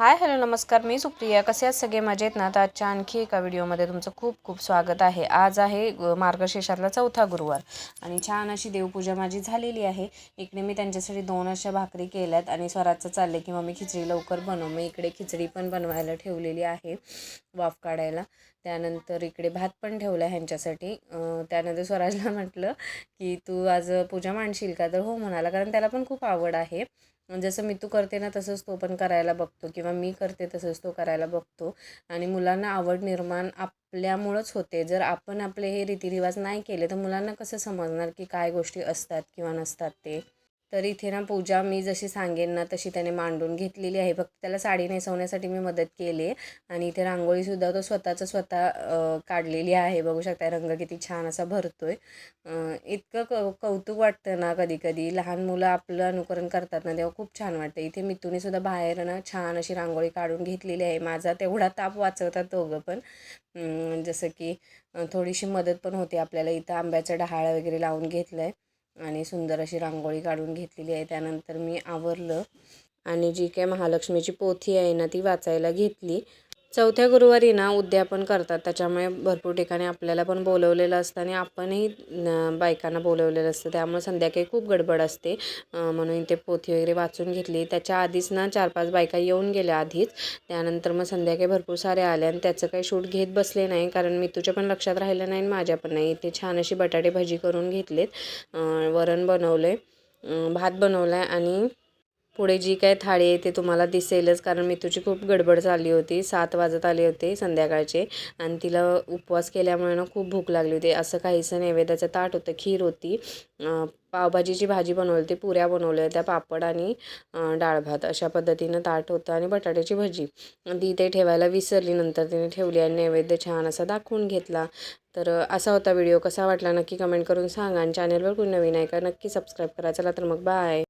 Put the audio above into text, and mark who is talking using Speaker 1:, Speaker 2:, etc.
Speaker 1: Hi hello नमस्कार, मी सुप्रिया. कसे आहात सगळे? मजेत ना? तर आजच्या आणखी एका व्हिडिओमध्ये तुमचं खूप खूप स्वागत आहे. आज आहे मार्गशीर्षातला चौथा गुरुवार आणि छान अशी देवपूजा माझी झालेली आहे. इकडे मी त्यांच्यासाठी 2 अशा भाकरी केल्यात आणि स्वराजचं चाललं की मम्मी खिचडी लवकर बनव. मी इकडे खिचडी पण बनवायला ठेवलेली आहे वाफ काढायला. त्यानंतर इकडे भात पण ठेवला आहे ह्यांच्यासाठी. त्यानंतर स्वराजला म्हटलं की तू आज पूजा मांडशील का? तर हो म्हणाला, कारण त्याला पण खूप आवड आहे. जसं मी तू करते ना तसंच तो पण करायला बघतो किंवा मी करते तसंच तो करायला बघतो. आणि मुलांना आवड निर्माण आपल्यामुळंच होते. जर आपण आपले हे रीतिरिवाज नाही केले तर मुलांना कसं समजणार की काय गोष्टी असतात किंवा नसतात ते. तर इथे ना पूजा मी जशी सांगेन ना तशी त्याने मांडून घेतलेली आहे. फक्त त्याला साडी नेसवण्यासाठी मी मदत केली आहे. आणि इथे रांगोळीसुद्धा तो स्वतः काढलेली आहे. बघू शकता रंग किती छान असा भरतोय. इतकं कौतुक वाटतं ना कधी कधी. लहान मुलं आपलं अनुकरण करतात ना तेव्हा खूप छान वाटतं. इथे मितूने सुद्धा बाहेर ना छान अशी रांगोळी काढून घेतलेली आहे. माझा तेवढा ताप वाचवतात दोघं पण. जसं की थोडीशी मदत पण होते आपल्याला. इथं आंब्याचं डहाळ वगैरे लावून घेतलं आहे आणि सुंदर अशी रांगोळी काढून घेतलेली आहे. त्यानंतर मी आवरलं आणि जी काय महालक्ष्मीची पोथी आहे ना ती वाचायला घेतली. चौथ्या गुरुवारी ना उद्यापन करतात, त्याच्यामुळे भरपूर ठिकाणी आपल्याला पण बोलवलेलं असतं आणि आपणही बायकांना बोलवलेलं असतं. त्यामुळे संध्याकाळी खूप गडबड असते. म्हणून ते पोथी वगैरे वाचून घेतली. त्याच्या आधीच ना 4-5 बायका येऊन गेल्या आधीच. त्यानंतर मग संध्याकाळी भरपूर सारे आले आणि त्याचं काही शूट घेत बसले नाही, कारण मी तुझ्या पण लक्षात राहिलं नाही आणि माझ्या पण नाही. ते छान अशी बटाटे भाजी करून घेतलेत. वरण बनवलं भात बनवला आहे आणि पुढे जी काय थाळी आहे ते तुम्हाला दिसेलच, कारण मी तुझी खूप गडबड झाली होती. 7 वाजत आले होते संध्याकाळचे आणि तिला उपवास केल्यामुळे ना खूप भूक लागली होती. असं काहीसं नैवेद्याचं ताट होतं, खीर होती, पावभाजीची भाजी बनवली होती, पुऱ्या बनवल्या होत्या, पापड आणि डाळ भात अशा पद्धतीनं ताट होतं आणि बटाट्याची भजी. ती ते ठेवायला विसरली, नंतर तिने ठेवली आणि नैवेद्य छान असा दाखवून घेतला. तर असा होता व्हिडिओ. कसा वाटला नक्की कमेंट करून सांगा आणि चॅनलवर कोणी नवीन आहे का नक्की सबस्क्राईब करा. चला तर मग बाय.